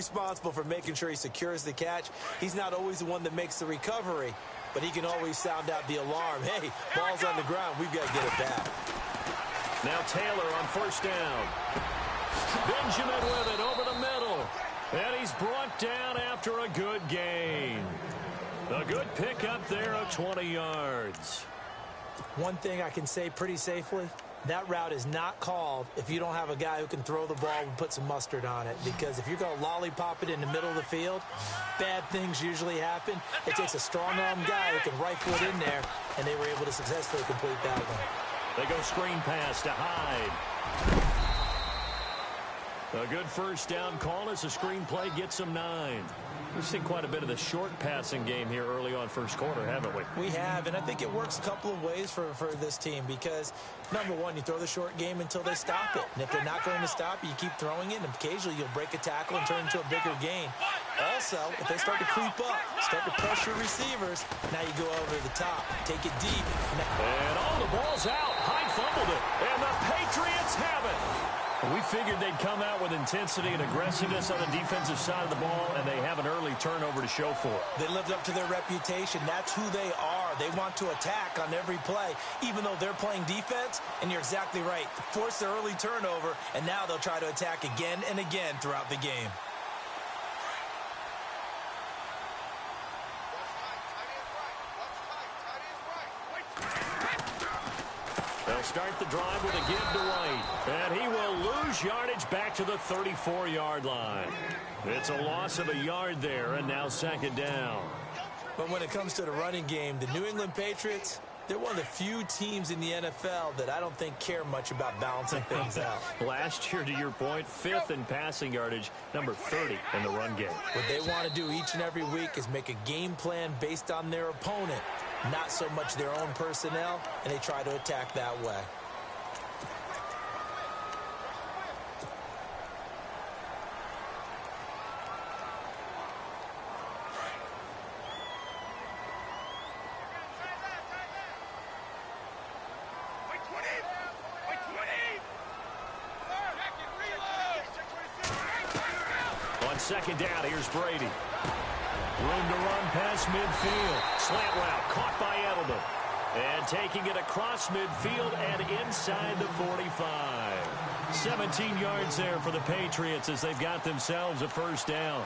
responsible for making sure he secures the catch. He's not always the one that makes the recovery, but he can always sound out the alarm. Hey, ball's on the ground. We've got to get it back. Now Taylor on first down. Benjamin with it over the middle. And he's brought down after a good gain. A good pickup there of 20 yards. One thing I can say pretty safely, that route is not called if you don't have a guy who can throw the ball and put some mustard on it. Because if you're going to lollipop it in the middle of the field, bad things usually happen. It takes a strong-arm guy who can rifle it in there, and they were able to successfully complete that one. They go screen pass to Hyde. A good first down call as the screen play gets them 9. We've seen quite a bit of the short passing game here early on first quarter, haven't we? We have, and I think it works a couple of ways for this team because, number one, you throw the short game until they stop it. And if they're not going to stop it, you keep throwing it, and occasionally you'll break a tackle and turn it into a bigger gain. Also, if they start to creep up, start to pressure receivers, now you go over the top, take it deep. And all the ball's out. Hyde fumbled it, and the Patriots have it. We figured they'd come out with intensity and aggressiveness on the defensive side of the ball, and they have an early turnover to show for it. They lived up to their reputation. That's who they are. They want to attack on every play, even though they're playing defense. And you're exactly right. Force the early turnover, and now they'll try to attack again and again throughout the game. They'll start the drive with a give to White. And he will lose yardage back to the 34-yard line. It's a loss of a yard there, and now second down. But when it comes to the running game, the New England Patriots, they're one of the few teams in the NFL that I don't think care much about balancing things out. Last year, to your point, 5th in passing yardage, number 30 in the run game. What they want to do each and every week is make a game plan based on their opponent, not so much their own personnel, and they try to attack that way. On second down, here's Brady. Room to run past midfield. Slant route caught by Edelman. And taking it across midfield and inside the 45. 17 yards there for the Patriots as they've got themselves a first down.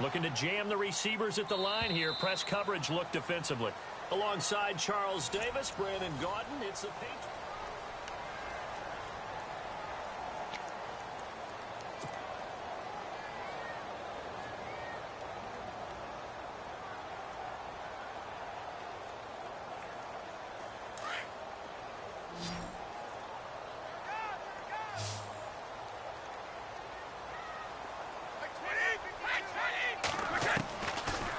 Looking to jam the receivers at the line here. Press coverage look defensively. Alongside Charles Davis, Brandon Gaudin, it's the Patriots.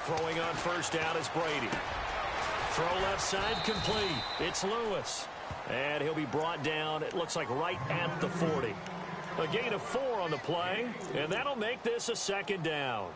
Throwing on first down is Brady. Throw left side complete. It's Lewis. And he'll be brought down, it looks like right at the 40. A gain of 4 on the play, and that'll make this a second down.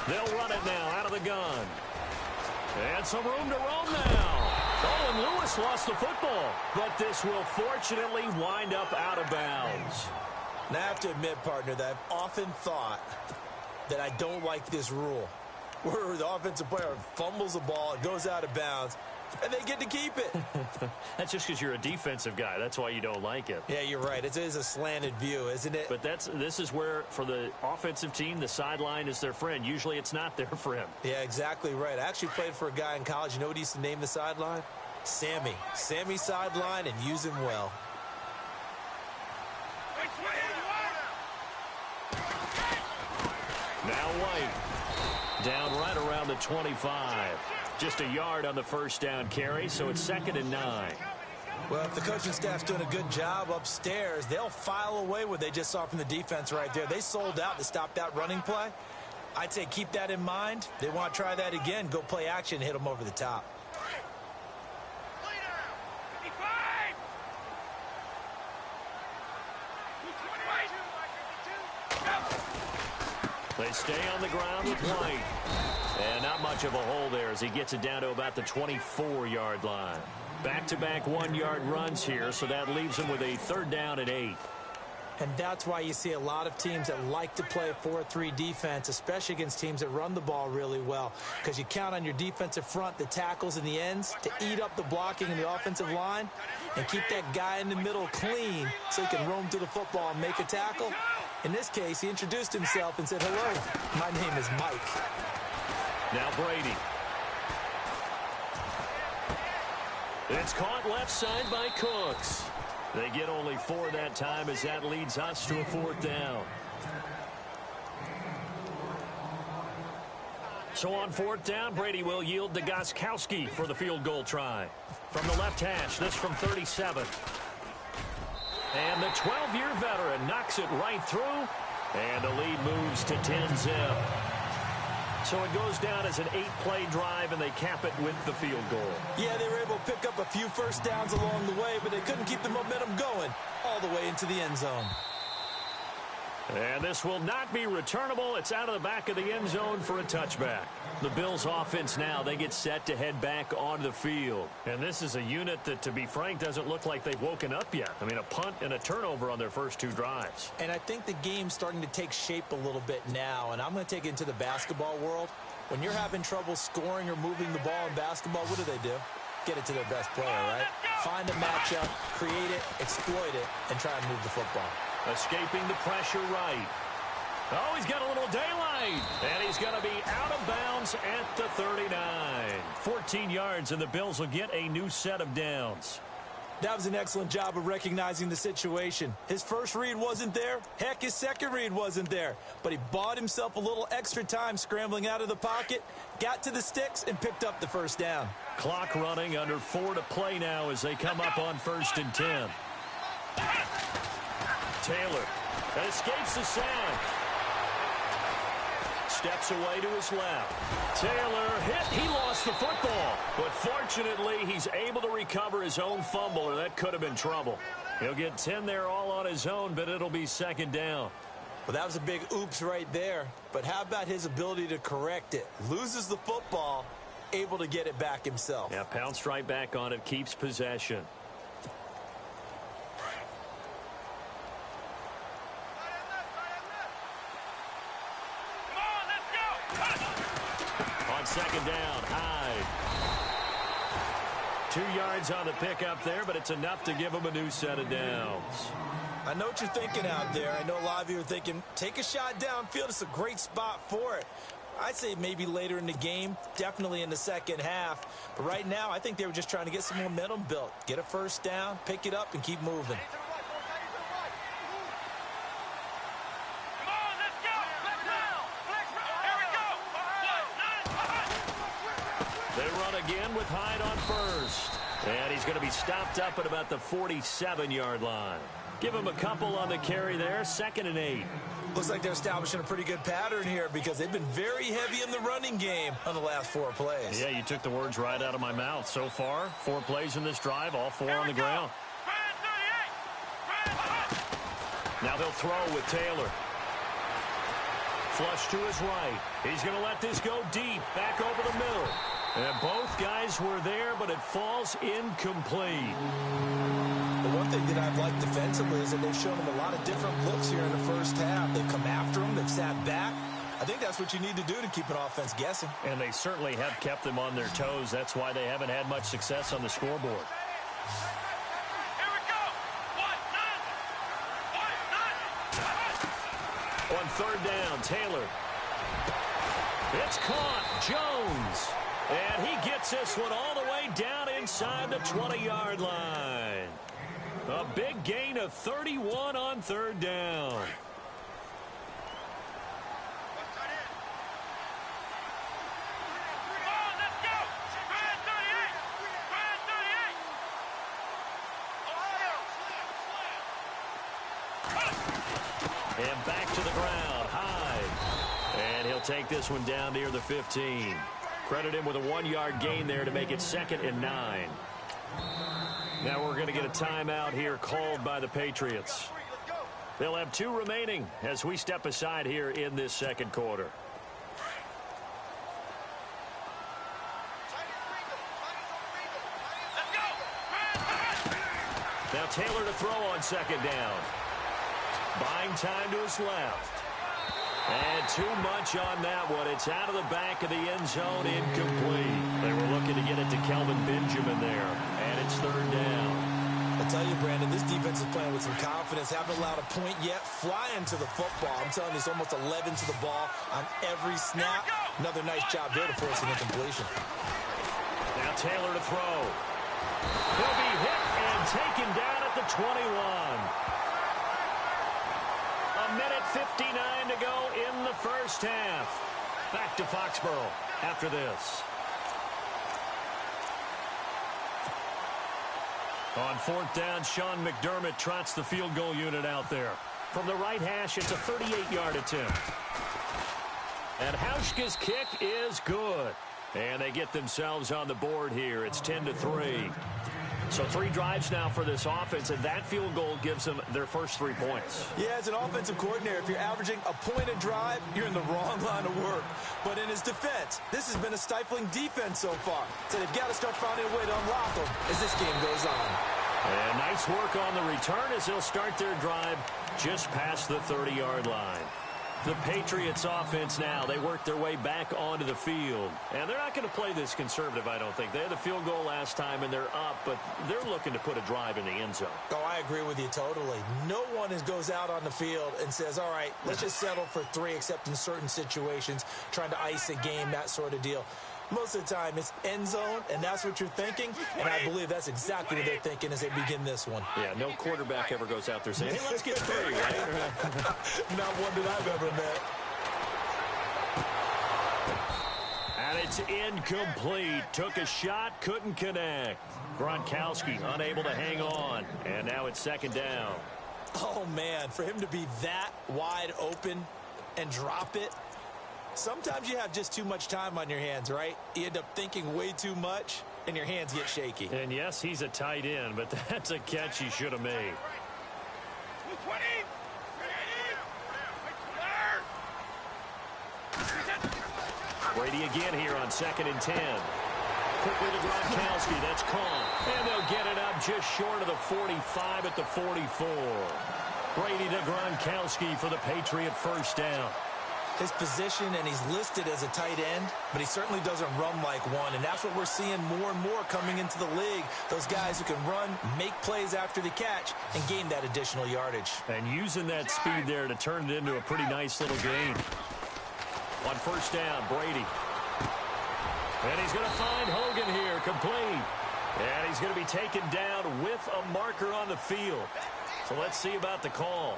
They'll run it now out of the gun. And some room to roam now. Oh, and Lewis lost the football. But this will fortunately wind up out of bounds. Now, I have to admit, partner, that I've often thought that I don't like this rule, where the offensive player fumbles the ball, it goes out of bounds, and they get to keep it. That's just because you're a defensive guy. That's why you don't like it. Yeah, you're right. It is a slanted view, isn't it? But this is where, for the offensive team, the sideline is their friend. Usually it's not their friend. Yeah, exactly right. I actually played for a guy in college. You know what he used to name the sideline? Sammy. Sammy sideline, and use him well. Now White. Down right around the 25. Just a yard on the first down carry, so it's 2nd and 9. Well, if the coaching staff's doing a good job upstairs, they'll file away what they just saw from the defense right there. They sold out to stop that running play. I'd say keep that in mind. They want to try that again, go play action, hit them over the top. They stay on the ground with White. And not much of a hole there as he gets it down to about the 24-yard line. Back-to-back 1-yard runs here, so that leaves him with a 3rd down and 8. And that's why you see a lot of teams that like to play a 4-3 defense, especially against teams that run the ball really well, because you count on your defensive front, the tackles and the ends, to eat up the blocking in the offensive line and keep that guy in the middle clean so he can roam through the football and make a tackle. In this case, he introduced himself and said, "Hello, my name is Mike." Now Brady. It's caught left side by Cooks. They get only 4 that time as that leads us to a 4th down. So on 4th down, Brady will yield to Gostkowski for the field goal try. From the left hash, this from 37. And the 12-year veteran knocks it right through, and the lead moves to 10-zip. So it goes down as an 8-play drive, and they cap it with the field goal. Yeah, they were able to pick up a few first downs along the way, but they couldn't keep the momentum going all the way into the end zone. And this will not be returnable. It's out of the back of the end zone for a touchback. The Bills offense now, they get set to head back onto the field. And this is a unit that, to be frank, doesn't look like they've woken up yet. I mean, a punt and a turnover on their first 2 drives. And I think the game's starting to take shape a little bit now, and I'm going to take it into the basketball world. When you're having trouble scoring or moving the ball in basketball, what do? Get it to their best player, right? Find a matchup, create it, exploit it, and try and move the football. Escaping the pressure right. Oh, he's got a little daylight. And he's going to be out of bounds at the 39. 14 yards, and the Bills will get a new set of downs. That was an excellent job of recognizing the situation. His first read wasn't there. Heck, his second read wasn't there. But he bought himself a little extra time scrambling out of the pocket, got to the sticks, and picked up the first down. Clock running, under 4 to play now as they come up on 1st and 10. Taylor escapes the sack. Steps away to his left. Taylor hit. He lost the football. But fortunately, he's able to recover his own fumble, or that could have been trouble. He'll get 10 there all on his own, but it'll be 2nd down. Well, that was a big oops right there. But how about his ability to correct it? Loses the football, able to get it back himself. Yeah, pounced right back on it, keeps possession. On 2nd down, Hyde. 2 yards on the pickup there, but it's enough to give him a new set of downs. I know what you're thinking out there. I know a lot of you are thinking, take a shot downfield. It's a great spot for it. I'd say maybe later in the game, definitely in the second half. But right now, I think they were just trying to get some momentum built. Get a first down, pick it up, and keep moving. They run again with Hyde on first. And he's going to be stopped up at about the 47-yard line. Give him a couple on the carry there, 2nd and 8. Looks like they're establishing a pretty good pattern here because they've been very heavy in the running game on the last 4 plays. Yeah, you took the words right out of my mouth. So far, 4 plays in this drive, all 4 on the ground. Now they'll throw with Taylor. Flush to his right. He's going to let this go deep, back over the middle. And both guys were there, but it falls incomplete. The one thing that I've liked defensively is that they've shown him a lot of different looks here in the first half. They've come after him. They've sat back. I think that's what you need to do to keep an offense guessing. And they certainly have kept them on their toes. That's why they haven't had much success on the scoreboard. On 3rd down, Taylor. It's caught. Jones. And he gets this one all the way down inside the 20-yard line. A big gain of 31 on 3rd down. And back to the ground. Hyde. And he'll take this one down near the 15. Credit him with a 1-yard gain there to make it 2nd and 9. Now we're going to get a timeout here called by the Patriots. They'll have 2 remaining as we step aside here in this second quarter. Now Taylor to throw on 2nd down. Buying time to his left. And too much on that one. It's out of the back of the end zone, incomplete. They were looking to get it to Kelvin Benjamin there, and it's 3rd down. I'll tell you, Brandon, this defense is playing with some confidence. Haven't allowed a point yet. Flying to the football. I'm telling you, it's almost 11 to the ball on every snap. Another nice job there to force an incompletion. Now Taylor to throw. He'll be hit and taken down at the 21. A minute 59 to go in the first half. Back to Foxborough after this. On 4th down, Sean McDermott trots the field goal unit out there. From the right hash, it's a 38-yard attempt. And Hauschka's kick is good. And they get themselves on the board here. It's 10-3. So 3 drives now for this offense, and that field goal gives them their first 3 points. Yeah, as an offensive coordinator, if you're averaging a point a drive, you're in the wrong line of work. But in his defense, this has been a stifling defense so far. So they've got to start finding a way to unlock them as this game goes on. And nice work on the return as they'll start their drive just past the 30-yard line. The Patriots offense now, they work their way back onto the field. And they're not going to play this conservative, I don't think. They had the field goal last time, and they're up, but they're looking to put a drive in the end zone. Oh, I agree with you totally. No one goes out on the field and says, all right, let's just settle for 3, except in certain situations, trying to ice a game, that sort of deal. Most of the time, it's end zone, and that's what you're thinking, and I believe that's exactly what they're thinking as they begin this one. Yeah, no quarterback ever goes out there saying, hey, let's get 3, right? Not one that I've ever met. And it's incomplete. Took a shot, couldn't connect. Gronkowski unable to hang on, and now it's 2nd down. Oh, man, for him to be that wide open and drop it, sometimes you have just too much time on your hands, right? You end up thinking way too much, and your hands get shaky. And yes, he's a tight end, but that's a catch he should have made. Brady again here on 2nd and 10. Quickly to Gronkowski. That's caught. And they'll get it up just short of the 45 at the 44. Brady to Gronkowski for the Patriot first down. His position, and he's listed as a tight end, but he certainly doesn't run like one, and that's what we're seeing more and more coming into the league. Those guys who can run, make plays after the catch, and gain that additional yardage. And using that speed there to turn it into a pretty nice little gain. On 1st down, Brady. And he's going to find Hogan here, complete. And he's going to be taken down with a marker on the field. So let's see about the call.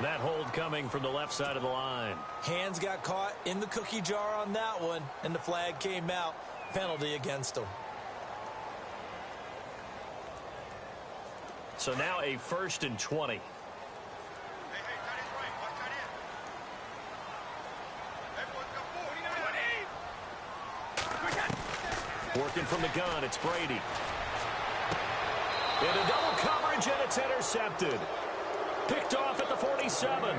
That hold coming from the left side of the line. Hands got caught in the cookie jar on that one, and the flag came out. Penalty against him. So now a 1st and 20. Working from the gun, it's Brady. Into double coverage, and it's intercepted. Picked off at the 47.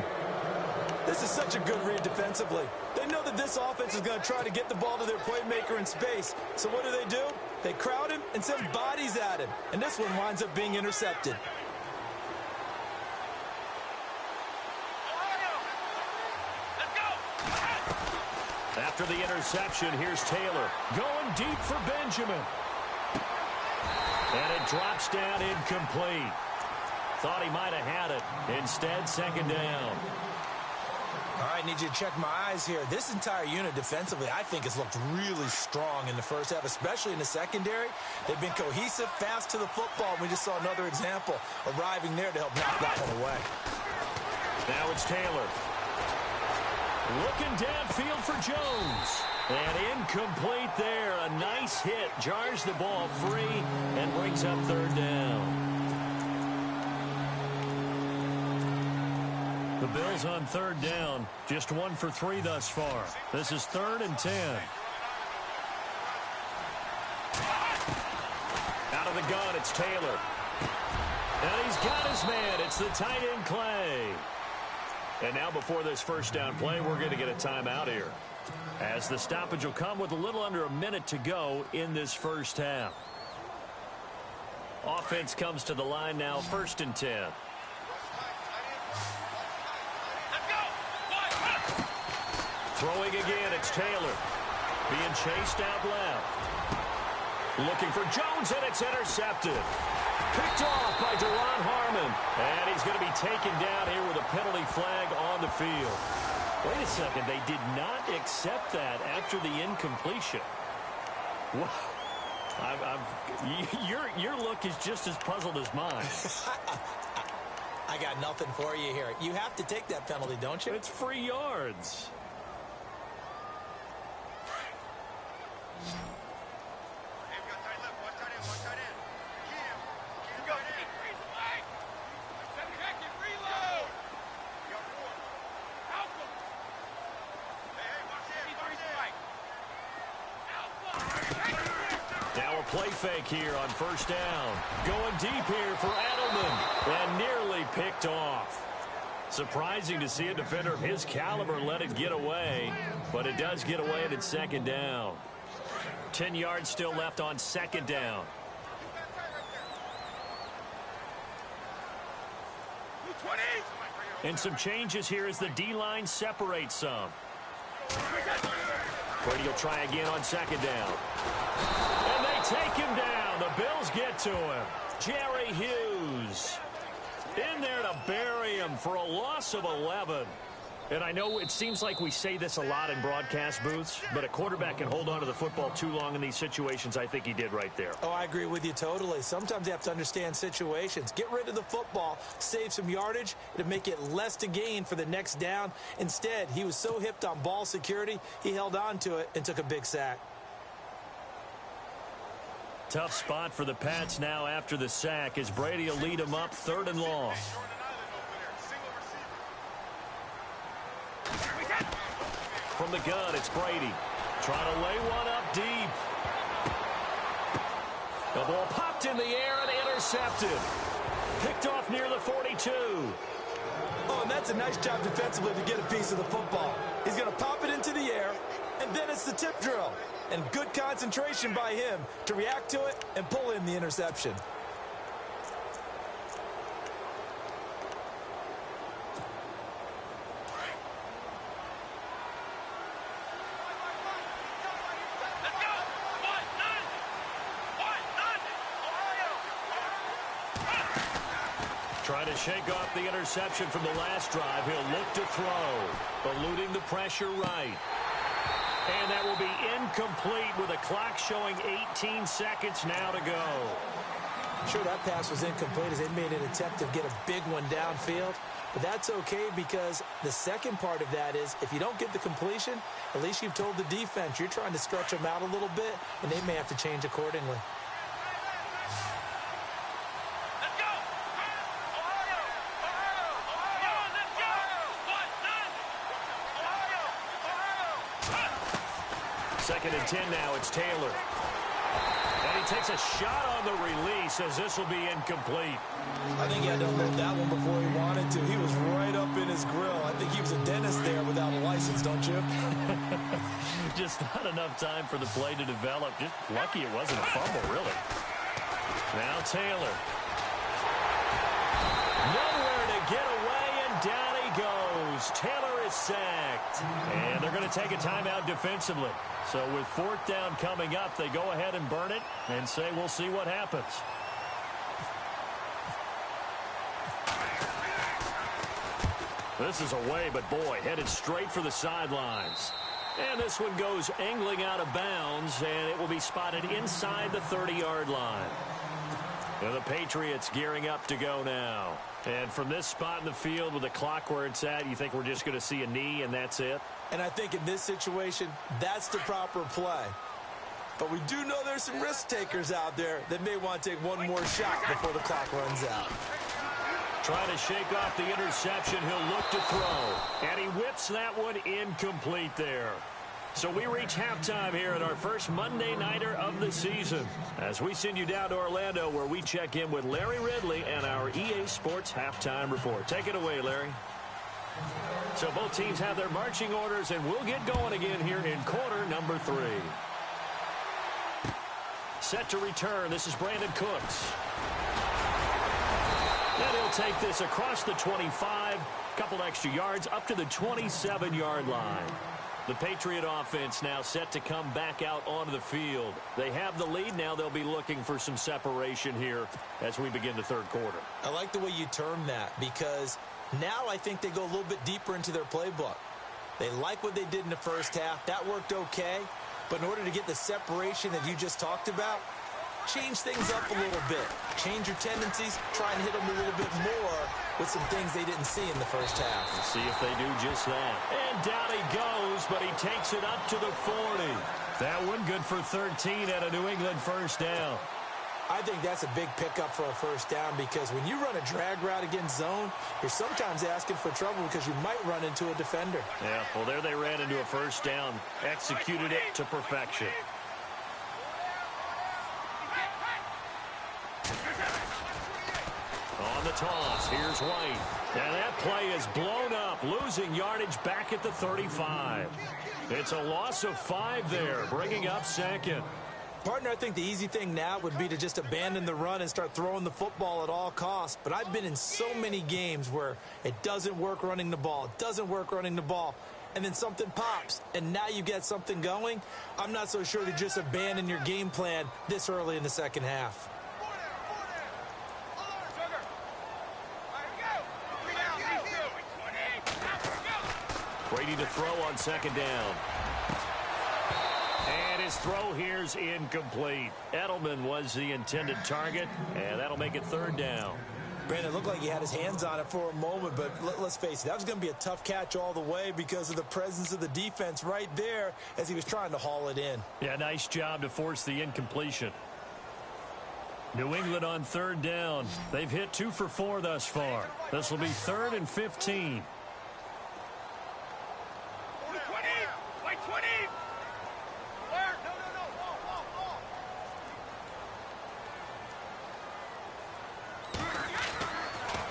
This is such a good read defensively. They know that this offense is going to try to get the ball to their playmaker in space. So what do? They crowd him and send bodies at him. And this one winds up being intercepted. After the interception, here's Taylor. Going deep for Benjamin. And it drops down incomplete. Thought he might have had it. Instead, 2nd down. All right, need you to check my eyes here. This entire unit defensively, I think, has looked really strong in the first half, especially in the secondary. They've been cohesive, fast to the football. We just saw another example arriving there to help knock that one away. Now it's Taylor. Looking downfield for Jones. And incomplete there. A nice hit. Jars the ball free and brings up 3rd down. The Bills on third down. Just 1 for 3 thus far. This is 3rd and 10. Out of the gun, it's Taylor. And he's got his man. It's the tight end, Clay. And now before this first down play, we're going to get a timeout here, as the stoppage will come with a little under a minute to go in this first half. Offense comes to the line now, 1st and 10. Throwing again, it's Taylor. Being chased out left. Looking for Jones, and it's intercepted. Picked off by Duron Harmon. And he's going to be taken down here with a penalty flag on the field. Wait a second, they did not accept that after the incompletion. Wow. Your look is just as puzzled as mine. I got nothing for you here. You have to take that penalty, don't you? It's free yards. Play fake here on first down. Going deep here for Edelman. And nearly picked off. Surprising to see a defender of his caliber let it get away. But it does get away and it's 2nd down. 10 yards still left on 2nd down. And some changes here as the D-line separates some. Brady will try again on 2nd down. And they take him down. The Bills get to him. Jerry Hughes in there to bury him for a loss of 11. And I know it seems like we say this a lot in broadcast booths, but a quarterback can hold on to the football too long in these situations. I think he did right there. Oh, I agree with you totally. Sometimes you have to understand situations. Get rid of the football, save some yardage to make it less to gain for the next down. Instead, he was so hipped on ball security, he held on to it and took a big sack. Tough spot for the Pats now after the sack as Brady will lead them up 3rd and long. From the gun, it's Brady. Trying to lay one up deep. The ball popped in the air and intercepted. Picked off near the 42. Oh, and that's a nice job defensively to get a piece of the football. He's going to pop it into the air, and then it's the tip drill. And good concentration by him to react to it and pull in the interception. Trying to shake off the interception from the last drive. He'll look to throw. Eluding the pressure right. And that will be incomplete with a clock showing 18 seconds now to go. Sure, that pass was incomplete as they made an attempt to get a big one downfield. But that's okay because the second part of that is if you don't get the completion, at least you've told the defense you're trying to stretch them out a little bit, and they may have to change accordingly. Second and 10 now, it's Taylor. And he takes a shot on the release as this will be incomplete. I think he had to unload that one before he wanted to. He was right up in his grill. I think he was a dentist there without a license, don't you? Just not enough time for the play to develop. Just lucky it wasn't a fumble, really. Now Taylor. Nowhere to get away, and down he goes. Taylor is sacked. And they're going to take a timeout defensively. So with 4th down coming up, they go ahead and burn it and say we'll see what happens. This is away, but boy, headed straight for the sidelines. And this one goes angling out of bounds, and it will be spotted inside the 30-yard line. And the Patriots gearing up to go now. And from this spot in the field with the clock where it's at, you think we're just going to see a knee and that's it? And I think in this situation, that's the proper play. But we do know there's some risk takers out there that may want to take one more shot before the clock runs out. Trying to shake off the interception. He'll look to throw. And he whips that one incomplete there. So we reach halftime here at our first Monday Nighter of the season, as we send you down to Orlando, where we check in with Larry Ridley and our EA Sports Halftime Report. Take it away, Larry. So both teams have their marching orders, and we'll get going again here in quarter number 3. Set to return. This is Brandon Cooks. And he'll take this across the 25, couple extra yards, up to the 27-yard line. The Patriot offense now set to come back out onto the field. They have the lead. Now they'll be looking for some separation here as we begin the third quarter. I like the way you term that, because now I think they go a little bit deeper into their playbook. They like what they did in the first half. That worked okay. But in order to get the separation that you just talked about, change things up a little bit. Change your tendencies. Try and hit them a little bit more with some things they didn't see in the first half. Let's see if they do just that. And down he goes, but he takes it up to the 40. That one good for 13 at a New England first down. I think that's a big pickup for a first down, because when you run a drag route against zone, you're sometimes asking for trouble because you might run into a defender. Yeah, well, there they ran into a first down. Executed it to perfection. On the toss, here's White. And that play is blown up, losing yardage back at the 35. It's a loss of 5 there, bringing up second. Partner, I think the easy thing now would be to just abandon the run and start throwing the football at all costs. But I've been in so many games where it doesn't work running the ball. It doesn't work running the ball. And then something pops, and now you get something going. I'm not so sure to just abandon your game plan this early in the second half. Brady to throw on second down. And his throw here's incomplete. Edelman was the intended target, and that'll make it third down. Brandon, looked like he had his hands on it for a moment, but let's face it, that was going to be a tough catch all the way because of the presence of the defense right there as he was trying to haul it in. Yeah, nice job to force the incompletion. New England on third down. They've hit 2 for 4 thus far. This will be 3rd and 15.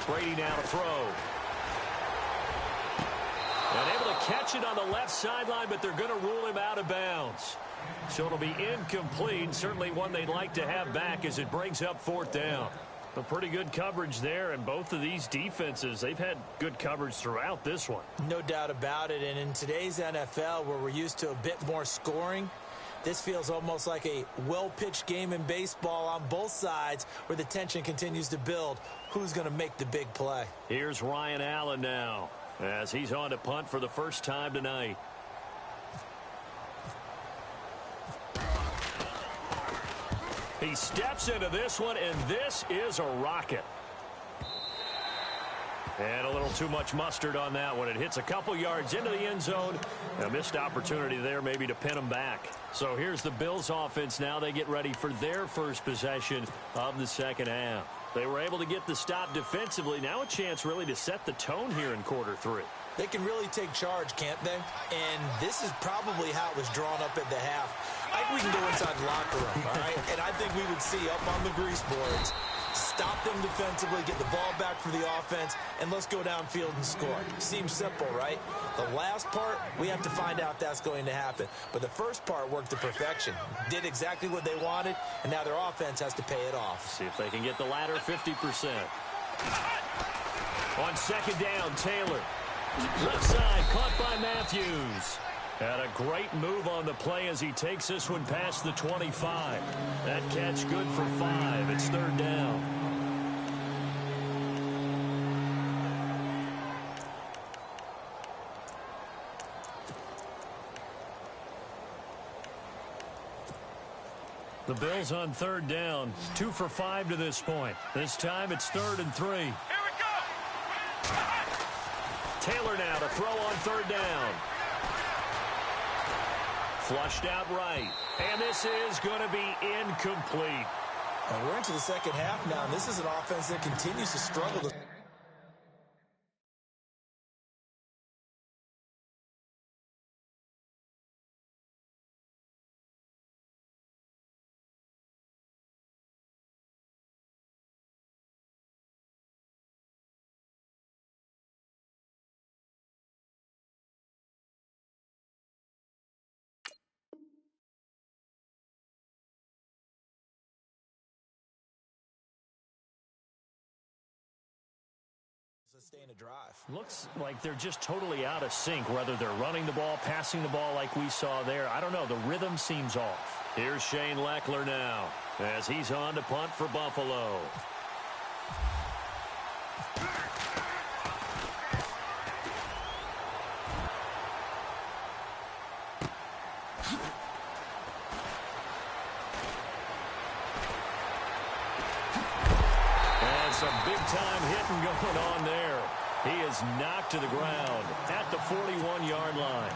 Brady now to throw. And able to catch it on the left sideline, but they're going to rule him out of bounds. So it'll be incomplete. Certainly one they'd like to have back as it brings up 4th down. A pretty good coverage there, and both of these defenses, they've had good coverage throughout this one. No doubt about it. And in today's NFL, where we're used to a bit more scoring, this feels almost like a well-pitched game in baseball on both sides where the tension continues to build. Who's going to make the big play? Here's Ryan Allen now as he's on to punt for the first time tonight. He steps into this one, and this is a rocket. And a little too much mustard on that one. It hits a couple yards into the end zone. A missed opportunity there maybe to pin him back. So here's the Bills offense now. They get ready for their first possession of the second half. They were able to get the stop defensively. Now a chance really to set the tone here in quarter 3. They can really take charge, can't they? And this is probably how it was drawn up at the half. I think we can go inside the locker room, all right? And I think we would see up on the grease boards, stop them defensively, get the ball back for the offense, and let's go downfield and score. Seems simple, right? The last part, we have to find out that's going to happen. But the first part worked to perfection. Did exactly what they wanted, and now their offense has to pay it off. See if they can get the latter 50%. On second down, Taylor. Left side, caught by Matthews. And a great move on the play as he takes this one past the 25. That catch good for 5. It's third down. The Bills on third down. 2 for 5 to this point. This time it's 3rd and 3. Here we go. Taylor now to throw on third down. Flushed out right. And this is going to be incomplete. And we're into the second half now, and this is an offense that continues to struggle. sustain a drive. Looks like they're just totally out of sync, whether they're running the ball, passing the ball like we saw there. I don't know. The rhythm seems off. Here's Shane Leckler now as he's on to punt for Buffalo. Some big-time hitting going on there. He is knocked to the ground at the 41-yard line.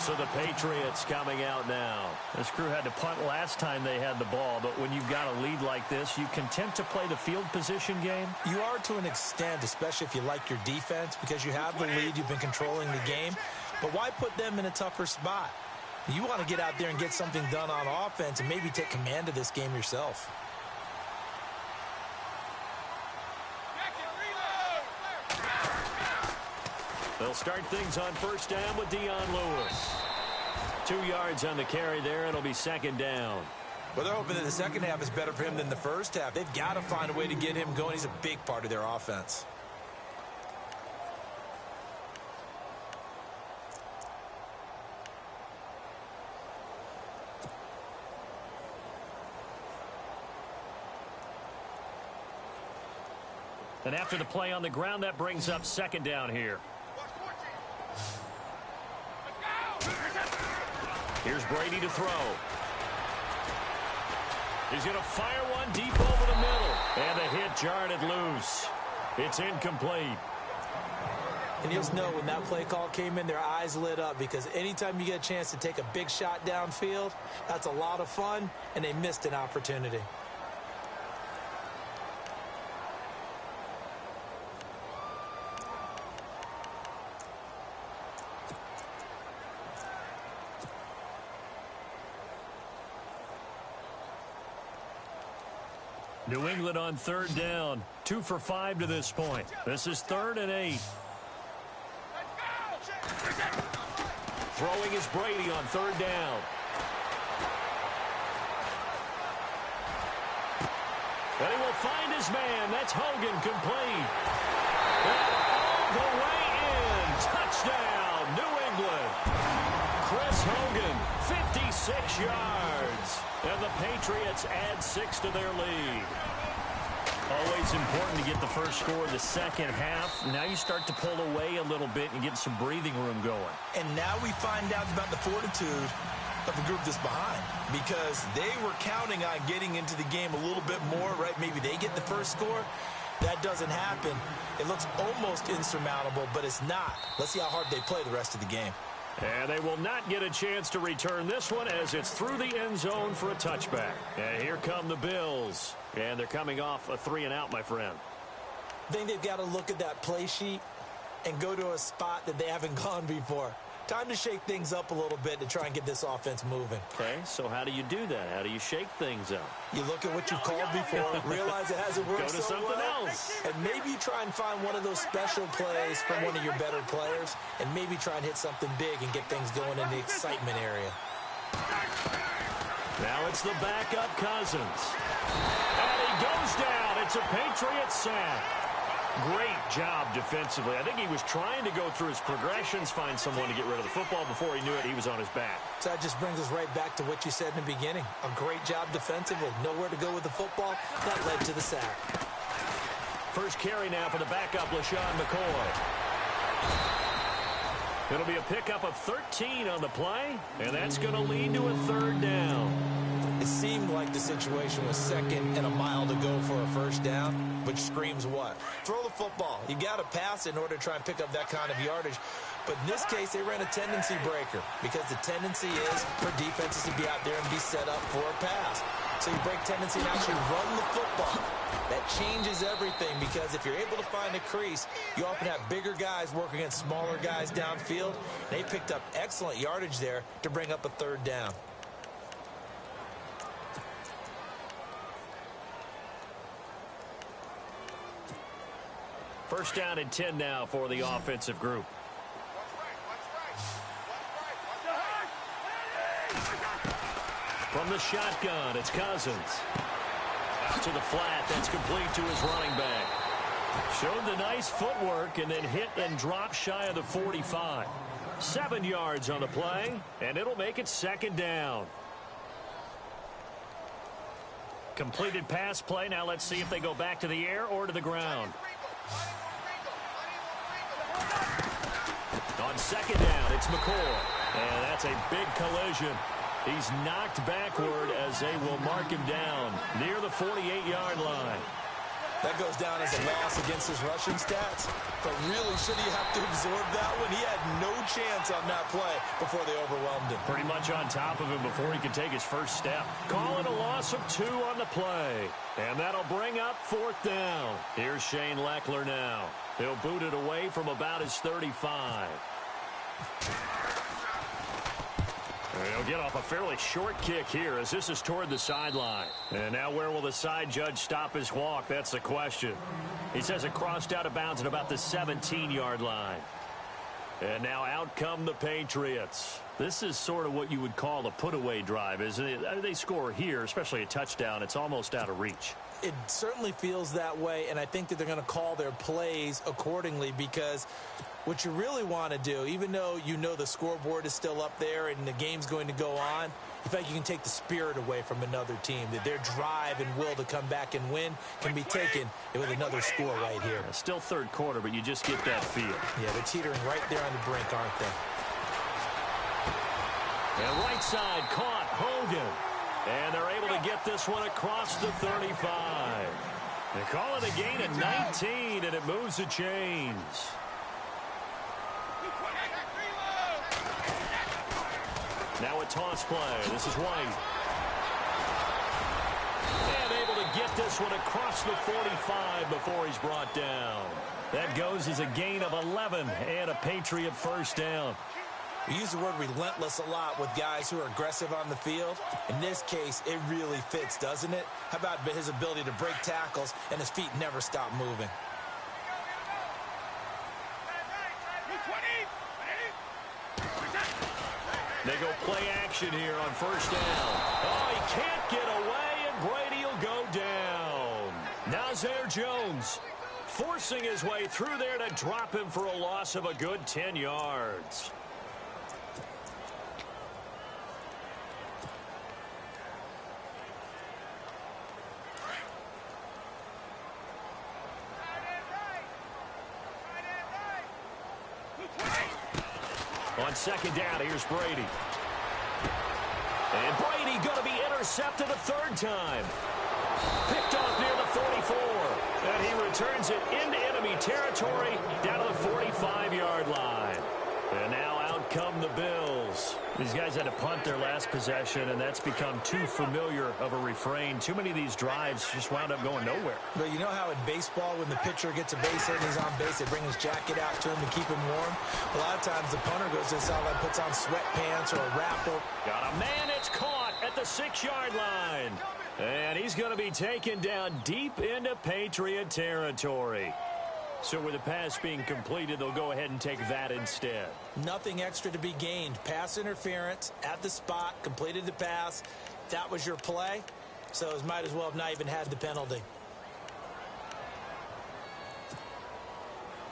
So the Patriots coming out now. This crew had to punt last time they had the ball, but when you've got a lead like this, you content to play the field position game? You are to an extent, especially if you like your defense, because you have the lead, you've been controlling the game. But why put them in a tougher spot? You want to get out there and get something done on offense and maybe take command of this game yourself. They'll start things on first down with Dion Lewis. 2 yards on the carry there. It'll be second down. Well, they're hoping that the second half is better for him than the first half. They've got to find a way to get him going. He's a big part of their offense. And after the play on the ground, that brings up second down here. Here's Brady to throw. He's going to fire one deep over the middle. And the hit jarred it loose. It's incomplete. And you just know when that play call came in, their eyes lit up, because anytime you get a chance to take a big shot downfield, that's a lot of fun, and they missed an opportunity. New England on third down. 2 for 5 to this point. This is 3rd and 8. Throwing is Brady on third down. And he will find his man. That's Hogan, complete. And all the way in. Touchdown, New England. Chris Hogan, 56 yards. And the Patriots add 6 to their lead. Always important to get the first score of the second half. Now you start to pull away a little bit and get some breathing room going. And now we find out about the fortitude of the group that's behind, because they were counting on getting into the game a little bit more, right? Maybe they get the first score. That doesn't happen. It looks almost insurmountable, but it's not. Let's see how hard they play the rest of the game. And they will not get a chance to return this one as it's through the end zone for a touchback. And here come the Bills. And they're coming off a 3-and-out, my friend. I think they've got to look at that play sheet and go to a spot that they haven't gone before. Time to shake things up a little bit to try and get this offense moving. Okay, so how do you do that? How do you shake things up? You look at what you've called before, realize it hasn't worked Go to so something well, else. and maybe you try and find one of those special plays from one of your better players, and maybe try and hit something big and get things going in the excitement area. Now it's the backup Cousins. And he goes down. It's a Patriot sack. Great job defensively. I think he was trying to go through his progressions, find someone to get rid of the football. Before he knew it, he was on his back. So that just brings us right back to what you said in the beginning. A great job defensively. Nowhere to go with the football. That led to the sack. First carry now for the backup, LaShawn McCoy. It'll be a pickup of 13 on the play, and that's going to lead to a third down. It seemed like the situation was second and a mile to go for a first down, which screams what? Throw the football. You got to pass in order to try and pick up that kind of yardage. But in this case, they ran a tendency breaker, because the tendency is for defenses to be out there and be set up for a pass. So you break tendency and actually run the football. That changes everything, because if you're able to find a crease, you often have bigger guys working against smaller guys downfield. They picked up excellent yardage there to bring up a third down. First down and 10 now for the offensive group. From the shotgun, it's Cousins. Out to the flat, that's complete to his running back. Showed the nice footwork and then hit and dropped shy of the 45. 7 yards on the play, and it'll make it second down. Completed pass play. Now let's see if they go back to the air or to the ground. On second down, it's McCoy. And that's a big collision. He's knocked backward as they will mark him down near the 48-yard line. That goes down as a loss against his rushing stats. But really, should he have to absorb that one? He had no chance on that play before they overwhelmed him. Pretty much on top of him before he could take his first step. Calling a loss of 2 on the play. And that'll bring up 4th down. Here's Shane Leckler now. He'll boot it away from about his 35. He'll get off a fairly short kick here as this is toward the sideline. And now where will the side judge stop his walk? That's the question. He says it crossed out of bounds at about the 17-yard line. And now out come the Patriots. This is sort of what you would call a put-away drive, isn't it? They score here, especially a touchdown. It's almost out of reach. It certainly feels that way, and I think that they're going to call their plays accordingly because what you really want to do, even though you know the scoreboard is still up there and the game's going to go on, you feel like you can take the spirit away from another team, that their drive and will to come back and win can be taken with another score right here. Still third quarter, but you just get that feel. Yeah, they're teetering right there on the brink, aren't they? And right side caught Hogan. And they're able to get this one across the 35. They call it a gain of 19, and it moves the chains. Now a toss play. This is White. And able to get this one across the 45 before he's brought down. That goes as a gain of 11 and a Patriot first down. We use the word relentless a lot with guys who are aggressive on the field. In this case, it really fits, doesn't it? How about his ability to break tackles and his feet never stop moving? They go play action here on first down. Oh, he can't get away, and Brady will go down. Nazir Jones forcing his way through there to drop him for a loss of a good 10 yards. On second down, here's Brady. And Brady going to be intercepted a third time. Picked off near the 44. And he returns it into enemy territory down to the 45-yard line. And now out come the Bills. These guys had to punt their last possession, and that's become too familiar of a refrain. Too many of these drives just wound up going nowhere. But you know how in baseball, when the pitcher gets a base hit and he's on base, they bring his jacket out to him to keep him warm? A lot of times the punter goes to the sideline, puts on sweatpants or a wrapper. Got a man, it's caught at the 6-yard line. And he's going to be taken down deep into Patriot territory. So with the pass being completed, they'll go ahead and take that instead. Nothing extra to be gained. Pass interference at the spot, completed the pass. That was your play, so it might as well have not even had the penalty.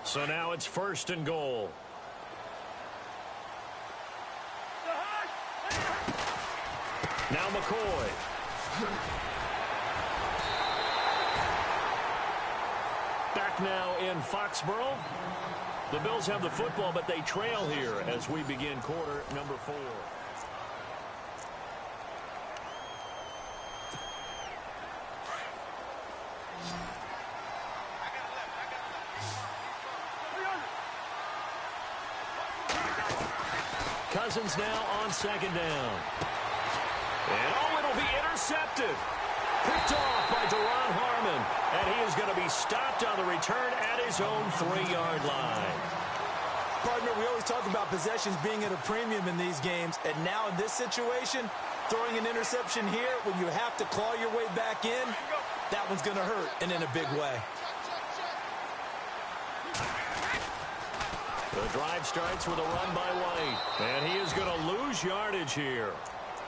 So now it's first and goal. Now McCoy. Back now in Foxborough. The Bills have the football, but they trail here as we begin quarter number 4. Cousins now on second down. And oh, it'll be intercepted. Picked off by Deron Harmon. And he is going to be stopped on the return at his own 3-yard line. Partner, we always talk about possessions being at a premium in these games. And now in this situation, throwing an interception here when you have to claw your way back in, that one's going to hurt, and in a big way. The drive starts with a run by White. And he is going to lose yardage here.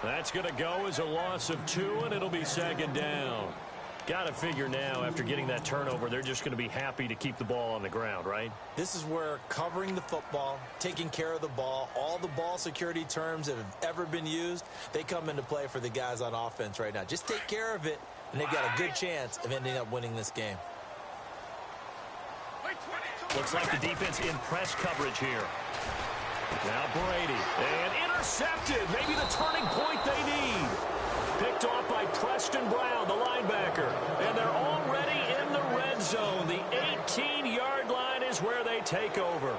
That's going to go as a loss of 2, and it'll be second down. Got to figure now, after getting that turnover, they're just going to be happy to keep the ball on the ground, right? This is where covering the football, taking care of the ball, all the ball security terms that have ever been used, they come into play for the guys on offense right now. Just take care of it, and they've got a good chance of ending up winning this game. Looks like the defense in press coverage here. Now Brady, and intercepted. Maybe the turning point they need. Picked off by Preston Brown, the linebacker. And they're already in the red zone. The 18-yard line is where they take over.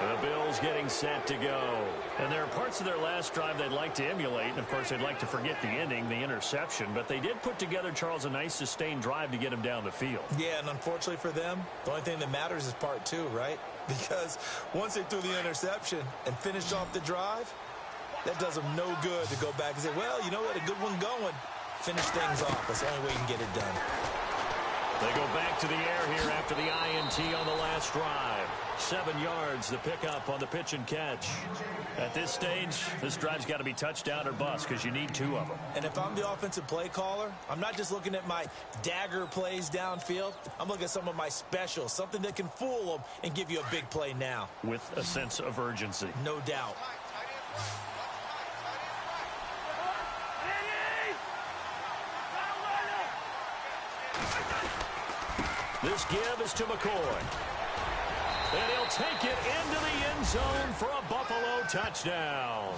The Bills getting set to go. And there are parts of their last drive they'd like to emulate. And, of course, they'd like to forget the ending, the interception. But they did put together, Charles, a nice sustained drive to get him down the field. Yeah, and unfortunately for them, the only thing that matters is part two, right? Because once they threw the interception and finished off the drive, that does them no good to go back and say, well, you know what, a good one going. Finish things off. That's the only way you can get it done. They go back to the air here after the INT on the last drive. 7 yards, the pickup on the pitch and catch. At this stage, this drive's got to be touchdown or bust because you need 2 of them. And if I'm the offensive play caller, I'm not just looking at my dagger plays downfield. I'm looking at some of my specials, something that can fool them and give you a big play now. With a sense of urgency. No doubt. This give is to McCoy. And he'll take it into the end zone for a Buffalo touchdown.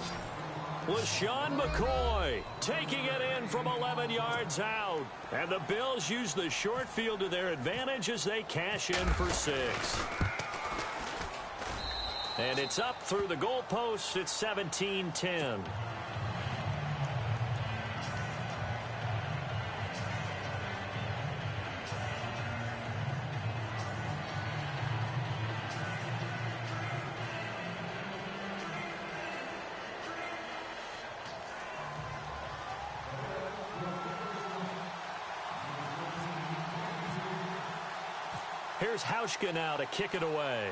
LaShawn McCoy taking it in from 11 yards out. And the Bills use the short field to their advantage as they cash in for 6. And it's up through the goalposts. It's 17-10. Here's Hauschka now to kick it away.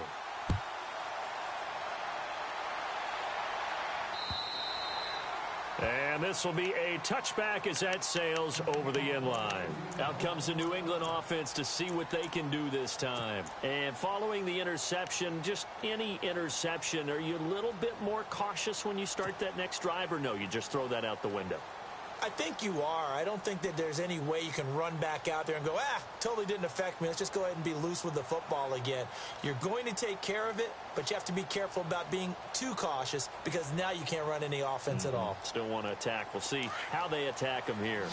And this will be a touchback as that sails over the end line. Out comes the New England offense to see what they can do this time. And following the interception, just any interception, are you a little bit more cautious when you start that next drive, or no, you just throw that out the window? I think you are. I don't think that there's any way you can run back out there and go, totally didn't affect me. Let's just go ahead and be loose with the football again. You're going to take care of it, but you have to be careful about being too cautious because now you can't run any offense at all. Still want to attack. We'll see how they attack them here.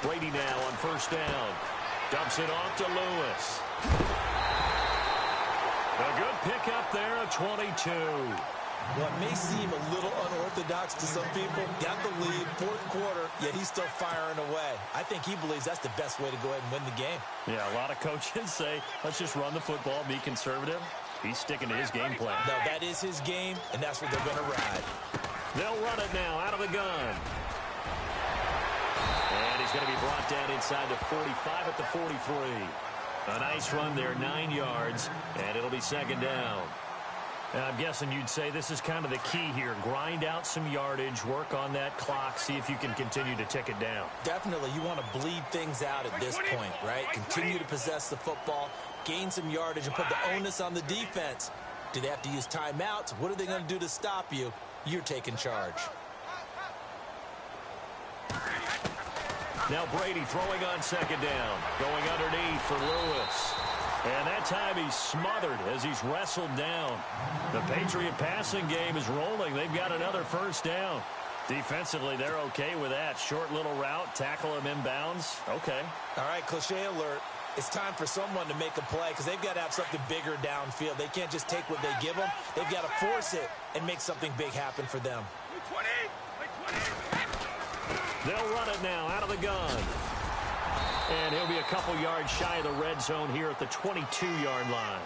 Brady now on first down. Dumps it off to Lewis. A good pickup there at 22. What may seem a little unorthodox to some people, got the lead, fourth quarter, yet he's still firing away. I think he believes that's the best way to go ahead and win the game. Yeah, a lot of coaches say, let's just run the football, be conservative. He's sticking to his game plan. No, that is his game, and that's what they're going to ride. They'll run it now out of the gun. And he's going to be brought down inside the 45 at the 43. A nice run there, 9 yards, and it'll be second down. And I'm guessing you'd say this is kind of the key here. Grind out some yardage, work on that clock, see if you can continue to tick it down. Definitely. You want to bleed things out at this point, right? Continue to possess the football, gain some yardage, and put the onus on the defense. Do they have to use timeouts? What are they going to do to stop you? You're taking charge. Now Brady throwing on second down. Going underneath for Lewis. And that time he's smothered as he's wrestled down. The Patriot passing game is rolling. They've got another first down. Defensively, they're okay with that. Short little route, tackle him inbounds. Okay. All right, cliche alert. It's time for someone to make a play because they've got to have something bigger downfield. They can't just take what they give them. They've got to force it and make something big happen for them. They'll run it now out of the gun. And he'll be a couple yards shy of the red zone here at the 22-yard line.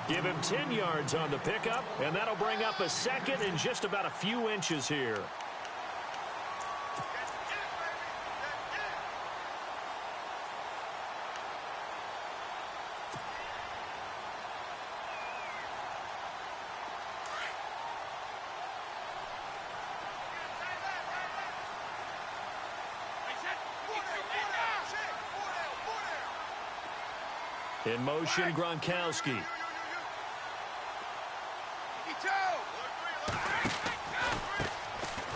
Give him 10 yards on the pickup, and that'll bring up a second and just about a few inches here. In motion, Gronkowski.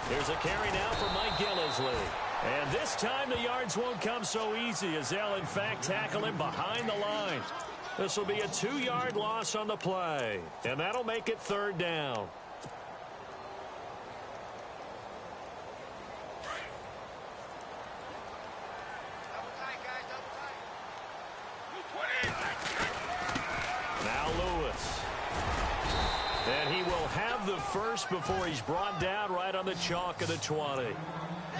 Here's a carry now for Mike Gillislee. And this time the yards won't come so easy as they'll, in fact, tackle him behind the line. This will be a 2-yard loss on the play. And that'll make it 3rd down. Now Lewis. And he will have the first before he's brought down right on the chalk of the 20.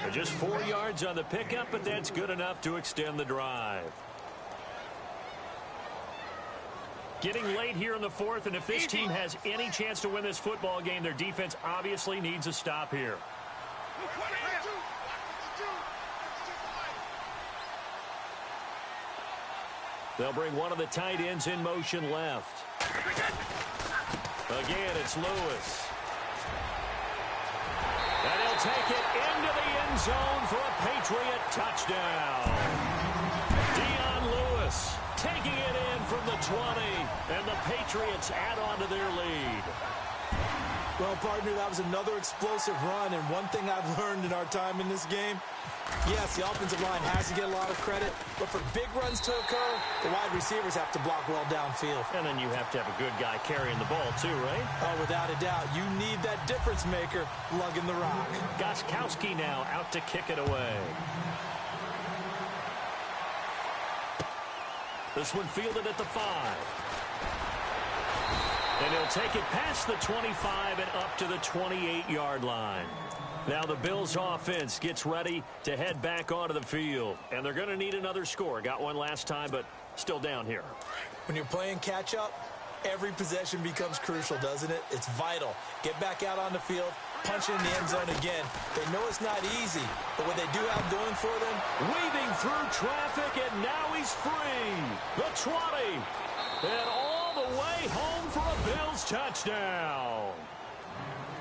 They're just 4 yards on the pickup, but that's good enough to extend the drive. Getting late here in the 4th, and if this team has any chance to win this football game, their defense obviously needs a stop here. They'll bring one of the tight ends in motion left. Again, it's Lewis. And he'll take it into the end zone for a Patriot touchdown. Dion Lewis taking it in from the 20, and the Patriots add on to their lead. Well, partner, that was another explosive run, and one thing I've learned in our time in this game, yes, the offensive line has to get a lot of credit, but for big runs to occur, the wide receivers have to block well downfield. And then you have to have a good guy carrying the ball too, right? Oh, without a doubt. You need that difference maker lugging the rock. Gostkowski now out to kick it away. This one fielded at the 5. And he'll take it past the 25 and up to the 28-yard line. Now the Bills offense gets ready to head back onto the field. And they're going to need another score. Got one last time, but still down here. When you're playing catch-up, every possession becomes crucial, doesn't it? It's vital. Get back out on the field, punch in the end zone again. They know it's not easy, but what they do have going for them, weaving through traffic, and now he's free. The 20. And all the way home for a Bills touchdown.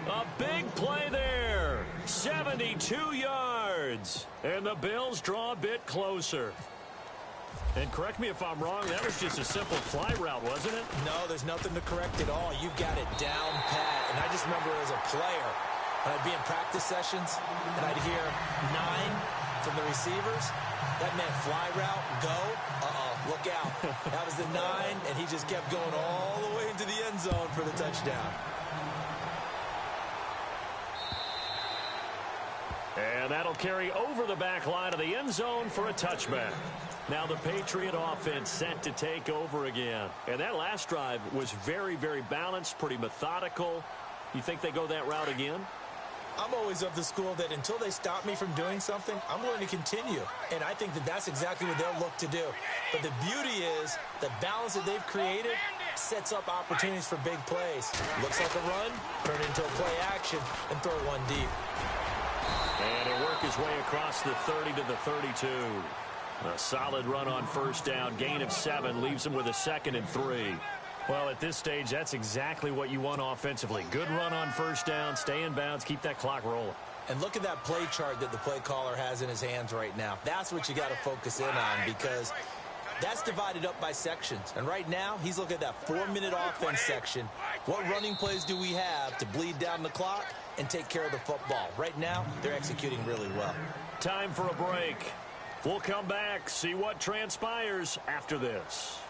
A big play there. 72 yards. And the Bills draw a bit closer. And correct me if I'm wrong, that was just a simple fly route, wasn't it? No, there's nothing to correct at all. You've got it down pat. And I just remember as a player, when I'd be in practice sessions, and I'd hear 9 from the receivers. That meant fly route, go, look out. That was the 9, and he just kept going all the way into the end zone for the touchdown. And that'll carry over the back line of the end zone for a touchback. Now the Patriot offense set to take over again. And that last drive was very, very balanced, pretty methodical. You think they go that route again? I'm always of the school that until they stop me from doing something, I'm going to continue. And I think that that's exactly what they'll look to do. But the beauty is the balance that they've created sets up opportunities for big plays. Looks like a run, turn it into a play action, and throw one deep. And he'll work his way across the 30 to the 32. A solid run on first down. Gain of 7 leaves him with a 2nd and 3. Well, at this stage, that's exactly what you want offensively. Good run on first down, stay in bounds, keep that clock rolling. And look at that play chart that the play caller has in his hands right now. That's what you got to focus in on because that's divided up by sections. And right now, he's looking at that 4-minute offense section. What running plays do we have to bleed down the clock and take care of the football? Right now, they're executing really well. Time for a break. We'll come back, see what transpires after this.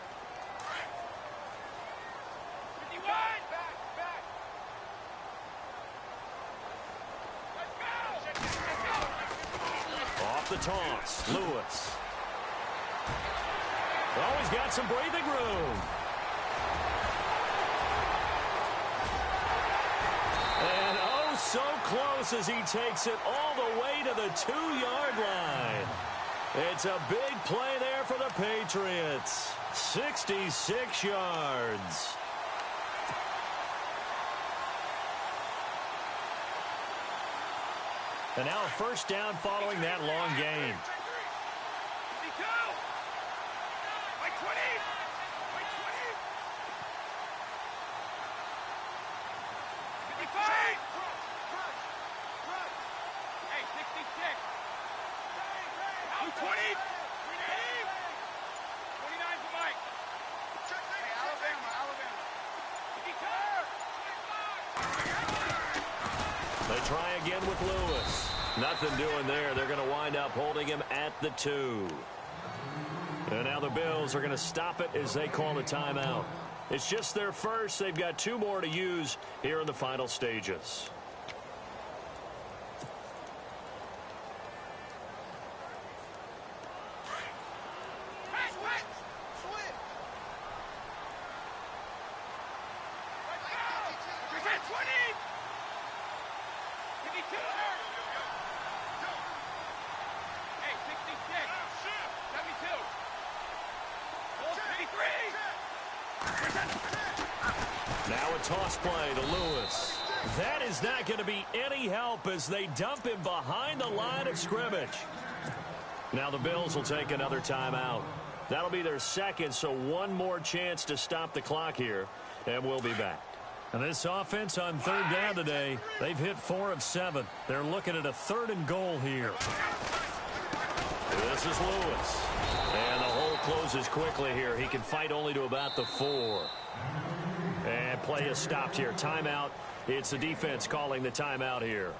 Off the toss, Lewis. Oh, he's got some breathing room. And oh, so close as he takes it all the way to the 2-yard line. It's a big play there for the Patriots. 66 yards. And now a first down following that long gain. try again with Lewis. Nothing doing there. They're going to wind up holding him at the 2. And now the Bills are going to stop it as they call a timeout. It's just their first. They've got 2 more to use here in the final stages. Now a toss play to Lewis. That is not going to be any help as they dump him behind the line of scrimmage. Now the Bills will take another timeout. That'll be their second, so one more chance to stop the clock here, and we'll be back. And this offense on 3rd down today, they've hit 4 of 7. They're looking at a 3rd and goal here. This is Lewis. And the hole closes quickly here. He can fight only to about the 4. And play is stopped here. Timeout. It's the defense calling the timeout here.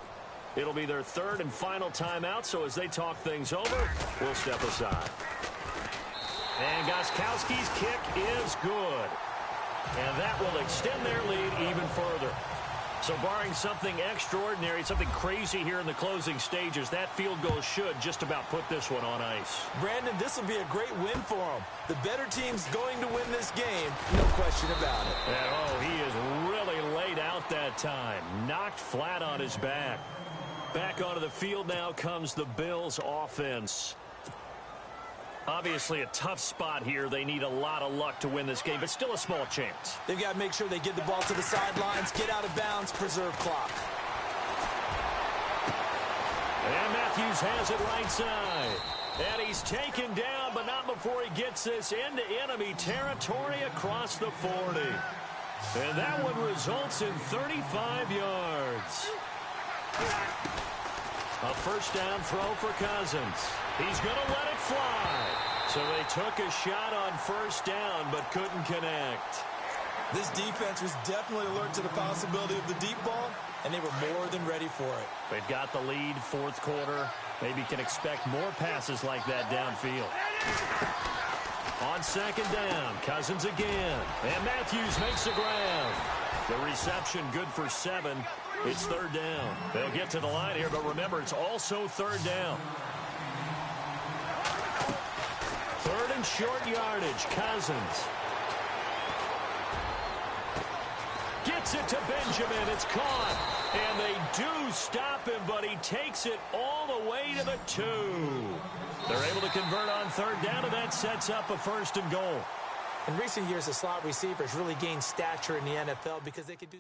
It'll be their 3rd and final timeout, so as they talk things over, we'll step aside. And Gostkowski's kick is good. And that will extend their lead even further. So barring something extraordinary, something crazy here in the closing stages, that field goal should just about put this one on ice. Brandon, this will be a great win for them. The better team's going to win this game, no question about it. And, oh, he is really laid out that time. Knocked flat on his back. Back onto the field now comes the Bills offense. Obviously a tough spot here. They need a lot of luck to win this game, but still a small chance. They've got to make sure they get the ball to the sidelines, get out of bounds, preserve clock. And Matthews has it right side. And he's taken down, but not before he gets this into enemy territory across the 40. And that one results in 35 yards. A first down throw for Cousins. He's going to let it fly. So they took a shot on first down, but couldn't connect. This defense was definitely alert to the possibility of the deep ball, and they were more than ready for it. They've got the lead, 4th quarter. Maybe can expect more passes like that downfield. On 2nd down, Cousins again. And Matthews makes the ground. The reception good for 7. It's 3rd down. They'll get to the line here, but remember, it's also 3rd down. 3rd and short yardage. Cousins gets it to Benjamin. It's caught. And they do stop him, but he takes it all the way to the 2. They're able to convert on 3rd down, and that sets up a 1st and goal. In recent years, the slot receivers really gained stature in the NFL because they could do...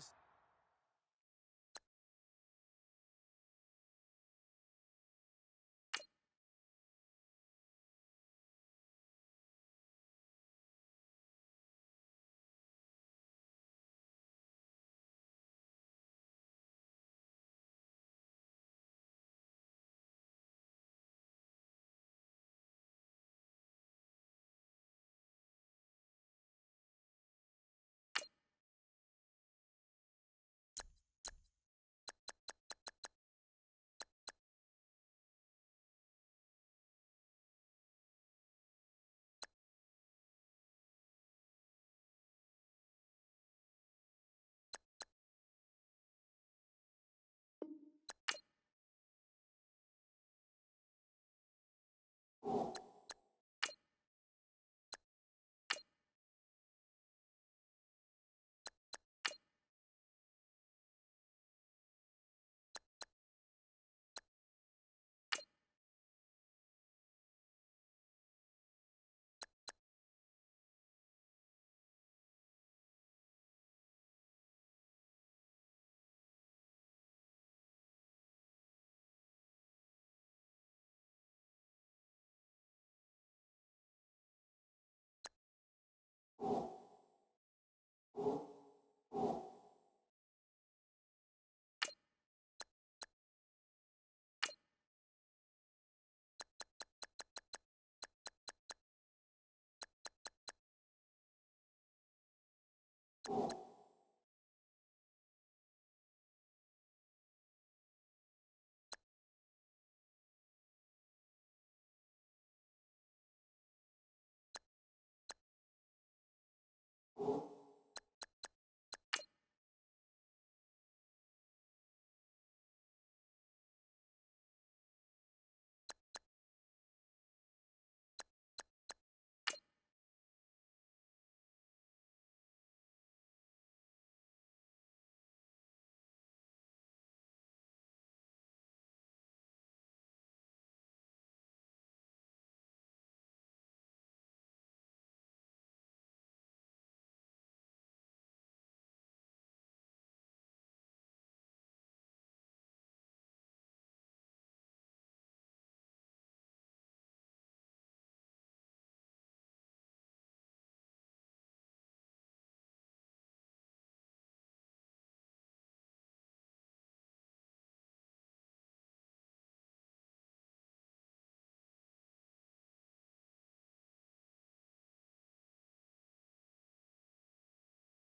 You